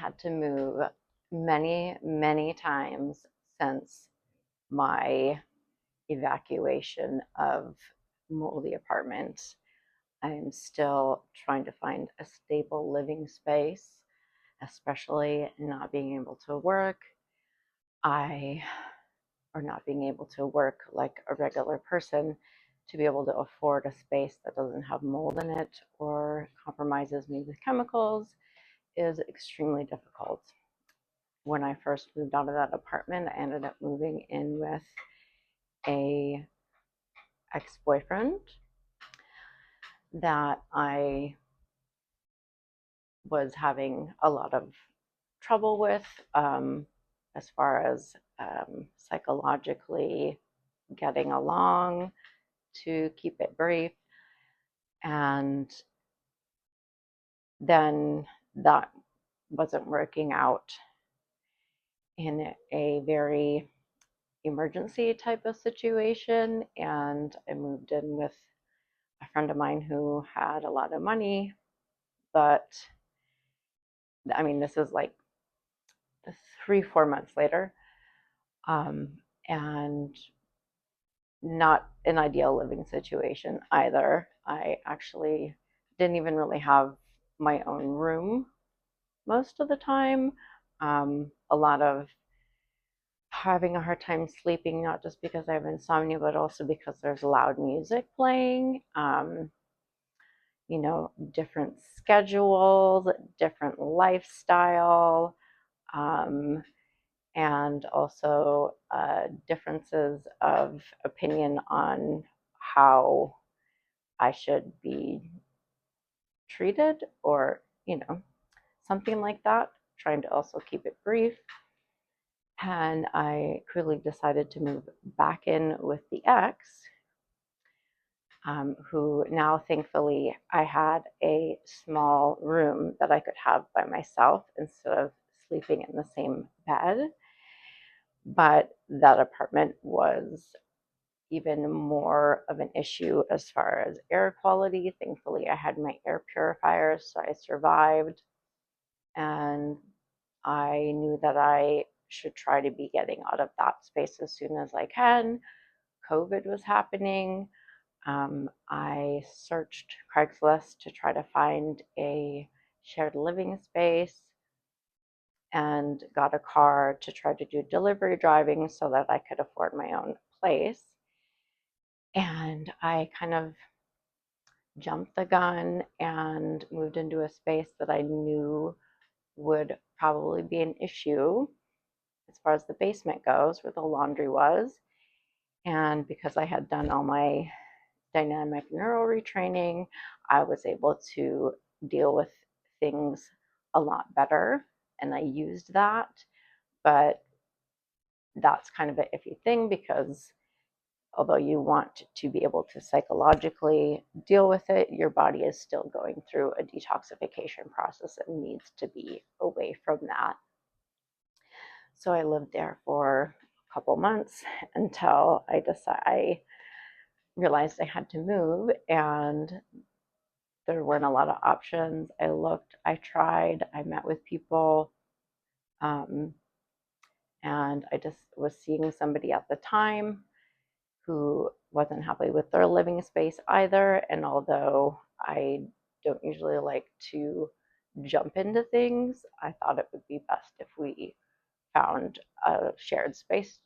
had to move many, many times since my evacuation of moldy apartment. I'm still trying to find a stable living space, especially not being able to work. I or not being able to work like a regular person to be able to afford a space that doesn't have mold in it or compromises me with chemicals is extremely difficult. When I first moved out of that apartment, I ended up moving in with a ex-boyfriend that I was having a lot of trouble with, as far as psychologically getting along, to keep it brief. And then that wasn't working out in a very emergency type of situation. And I moved in with a friend of mine who had a lot of money. But I mean, this is like 3, 4 months later, um, and not an ideal living situation either. I actually didn't even really have my own room most of the time. A lot of having a hard time sleeping, not just because I have insomnia, but also because there's loud music playing. Different schedules, different lifestyle, um, and also differences of opinion on how I should be treated, or, something like that, trying to also keep it brief. And I quickly decided to move back in with the ex, who now, thankfully, I had a small room that I could have by myself instead of sleeping in the same bed. But that apartment was even more of an issue as far as air quality. Thankfully, I had my air purifiers, so I survived. And I knew that I should try to be getting out of that space as soon as I can. COVID was happening. I searched Craigslist to try to find a shared living space and got a car to try to do delivery driving so that I could afford my own place. And I kind of jumped the gun and moved into a space that I knew would probably be an issue as far as the basement goes, where the laundry was. And because I had done all my dynamic neural retraining, I was able to deal with things a lot better. And I used that. But that's kind of an iffy thing, because although you want to be able to psychologically deal with it, your body is still going through a detoxification process and needs to be away from that. So I lived there for a couple months until I realized I had to move, and there weren't a lot of options. I looked, I tried, I met with people, um, and I just was seeing somebody at the time who wasn't happy with their living space either. And although I don't usually like to jump into things, I thought it would be best if we found a shared space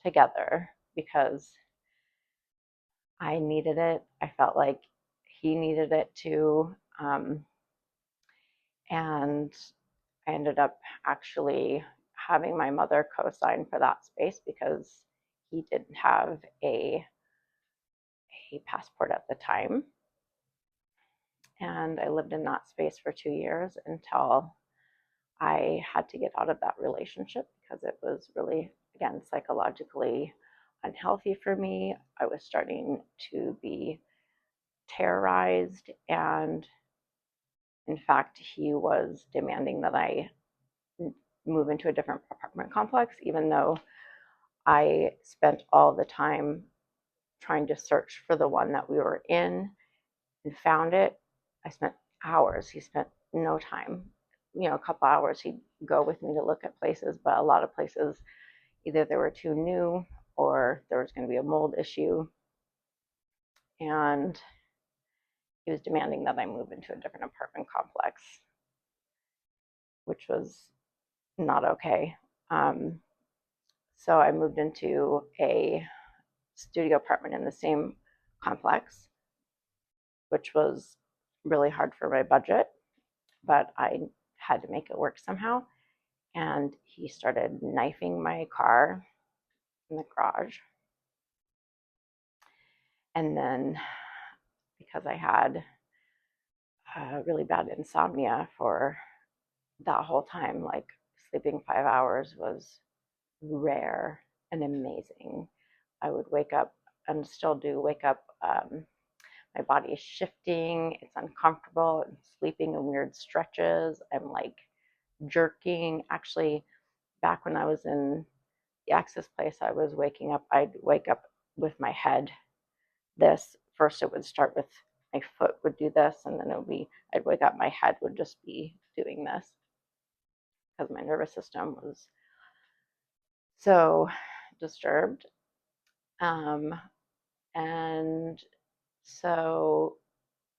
together, because I needed it. I felt like he needed it too. And I ended up actually having my mother co-sign for that space because he didn't have a passport at the time. And I lived in that space for 2 years until I had to get out of that relationship, because it was really, again, psychologically unhealthy for me. I was starting to be terrorized, and in fact, he was demanding that I move into a different apartment complex, even though I spent all the time trying to search for the one that we were in and found it. I spent hours. He spent no time. a couple hours, he'd go with me to look at places, but a lot of places, either they were too new or there was going to be a mold issue. And he was demanding that I move into a different apartment complex, which was not okay. So I moved into a studio apartment in the same complex, which was really hard for my budget, but I had to make it work somehow. And he started knifing my car in the garage. And then, because I had really bad insomnia for that whole time, like sleeping 5 hours was rare and amazing. I would wake up and still do wake up. My body is shifting, it's uncomfortable, I'm sleeping in weird stretches, I'm like jerking. Actually, back when I was in the Access place, I'd wake up with my head this. First, it would start with my foot would do this, and then I'd wake up, my head would just be doing this because my nervous system was so disturbed. Um, and so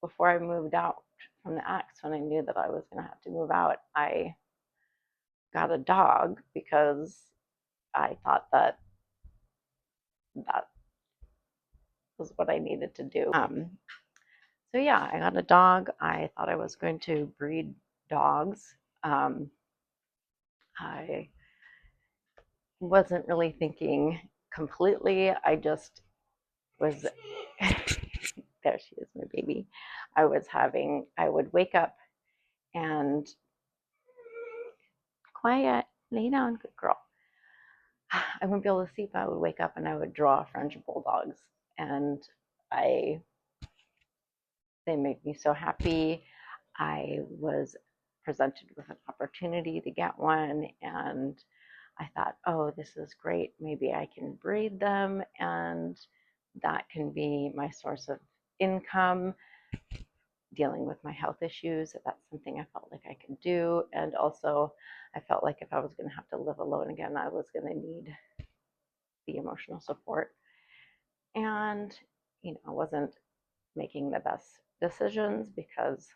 before I moved out from the X, when I knew that I was going to have to move out, I got a dog because I thought that that was what I needed to do. So yeah, I got a dog. I thought I was going to breed dogs. I wasn't really thinking completely. I just was there she is, my baby. I would wake up and quiet, lay down, good girl. I wouldn't be able to sleep. I would wake up and I would draw French bulldogs, and I they made me so happy. I was presented with an opportunity to get one, and I thought, oh, this is great. Maybe I can breed them, and that can be my source of income, dealing with my health issues. That's something I felt like I could do. And also, I felt like if I was going to have to live alone again, I was going to need the emotional support. And, I wasn't making the best decisions because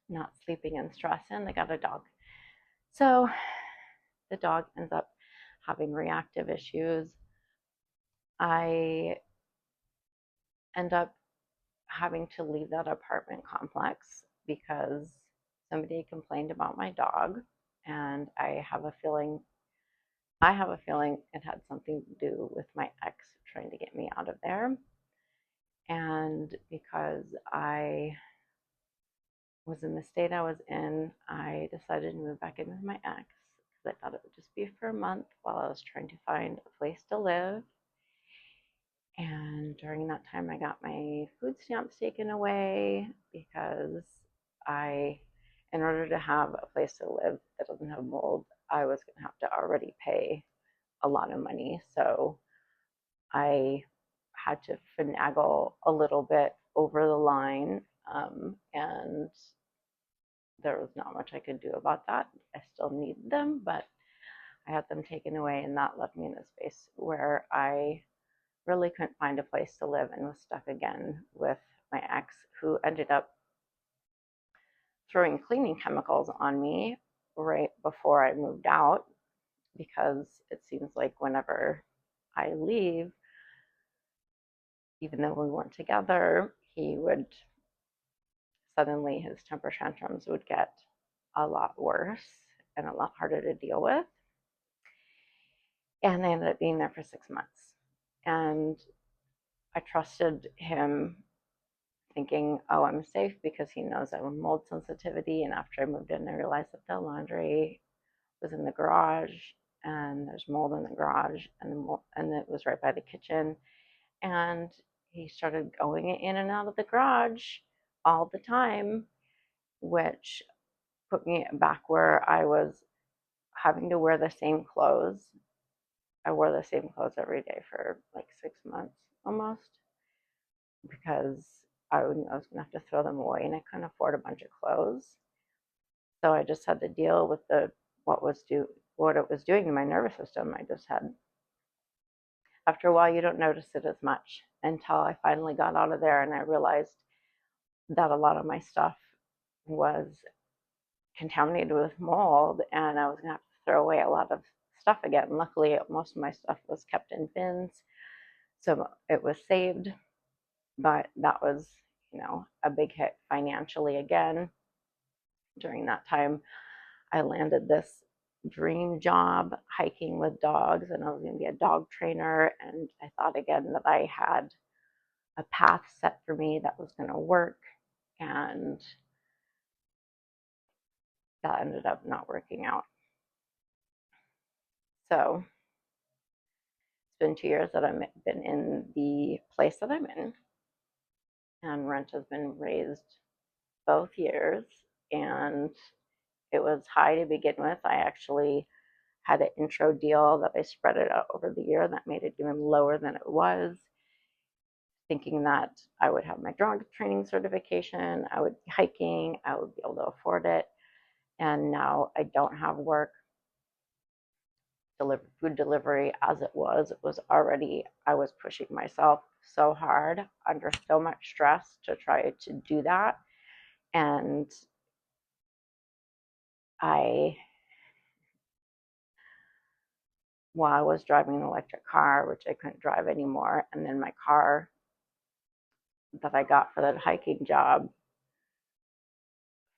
not sleeping and stress, and I got a dog. So the dog ends up having reactive issues. I end up having to leave that apartment complex because somebody complained about my dog, and I have a feeling it had something to do with my ex trying to get me out of there. And because I was in the state I was in, I decided to move back in with my ex because I thought it would just be for a month while I was trying to find a place to live. And during that time, I got my food stamps taken away because in order to have a place to live that doesn't have mold, I was going to have to already pay a lot of money. So I had to finagle a little bit over the line, and there was not much I could do about that. I still need them, but I had them taken away, and that left me in a space where I really couldn't find a place to live and was stuck again with my ex, who ended up throwing cleaning chemicals on me right before I moved out, because it seems like whenever I leave, even though we weren't together, his temper tantrums would get a lot worse and a lot harder to deal with. And I ended up being there for 6 months. And I trusted him, thinking, oh, I'm safe because he knows I have mold sensitivity. And after I moved in, I realized that the laundry was in the garage, and there's mold in the garage, and it was right by the kitchen. And he started going in and out of the garage all the time, which put me back where I was having to wear the same clothes. I wore the same clothes every day for like 6 months almost, because I knew I was going to have to throw them away, and I couldn't afford a bunch of clothes. So I just had to deal with what it was doing to my nervous system. I just had After a while, you don't notice it as much until I finally got out of there and I realized that a lot of my stuff was contaminated with mold and I was going to have to throw away a lot of stuff again. Luckily, most of my stuff was kept in bins, so it was saved, but that was, a big hit financially again. During that time, I landed this dream job hiking with dogs, and I was going to be a dog trainer. And I thought again that I had a path set for me that was going to work, and that ended up not working out. So it's been 2 years that I've been in the place that I'm in, and rent has been raised both years, and it was high to begin with. I actually had an intro deal that I spread it out over the year that made it even lower than it was, thinking that I would have my dog training certification, I would be hiking, I would be able to afford it. And now I don't have work. Food delivery as it was already, I was pushing myself so hard under so much stress to try to do that. And I, while I was driving an electric car, which I couldn't drive anymore, and then my car that I got for that hiking job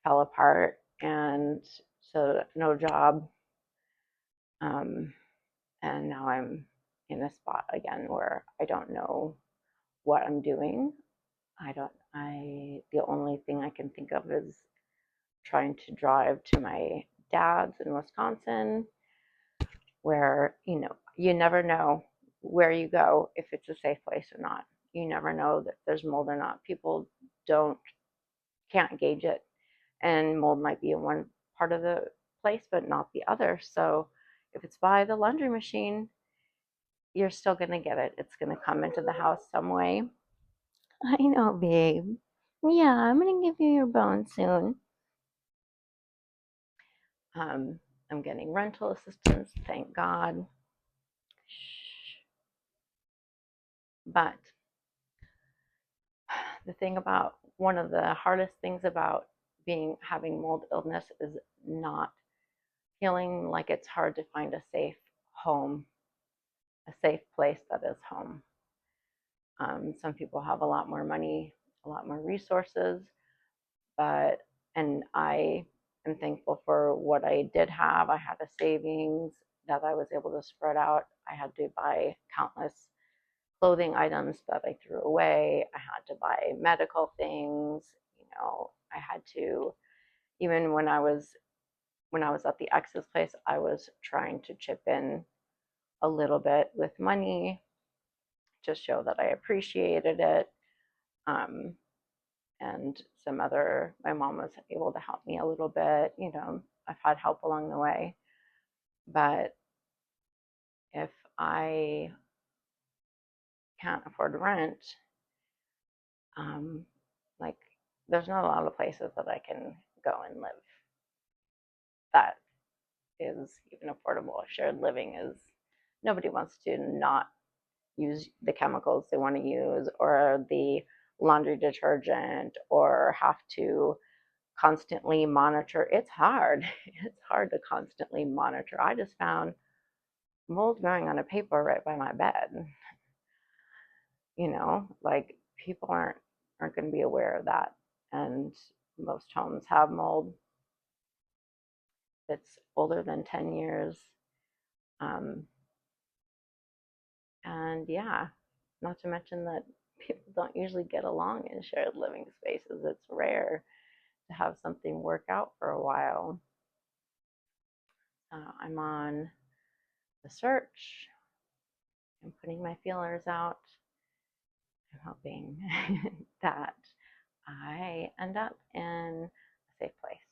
fell apart, and so no job. And now I'm in a spot again where I don't know what I'm doing. The only thing I can think of is trying to drive to my dad's in Wisconsin, where, you never know where you go if it's a safe place or not. You never know that there's mold or not. People don't can't gauge it, and mold might be in one part of the place but not the other. So if it's by the laundry machine, you're still going to get it. It's going to come into the house some way. I know, babe. Yeah, I'm going to give you your bone soon. Um, I'm getting rental assistance, thank God. But one of the hardest things about having mold illness is not feeling like it's hard to find a safe home, a safe place that is home. Some people have a lot more money, a lot more resources, and I am thankful for what I did have. I had a savings that I was able to spread out. I had to buy countless clothing items that I threw away. I had to buy medical things. I had to, even when I was at the ex's place, I was trying to chip in a little bit with money to show that I appreciated it. Um, and my mom was able to help me a little bit. I've had help along the way. But if I can't afford rent, um, like, there's not a lot of places that I can go and live that is even affordable. Shared living is, nobody wants to not use the chemicals they want to use, or the laundry detergent, or have to constantly monitor. It's hard. It's hard to constantly monitor. I just found mold growing on a paper right by my bed. Like, people aren't going to be aware of that. And most homes have mold that's older than 10 years. Um, and yeah, not to mention that people don't usually get along in shared living spaces. It's rare to have something work out for a while. I'm on the search. I'm putting my feelers out. I'm hoping that I end up in a safe place.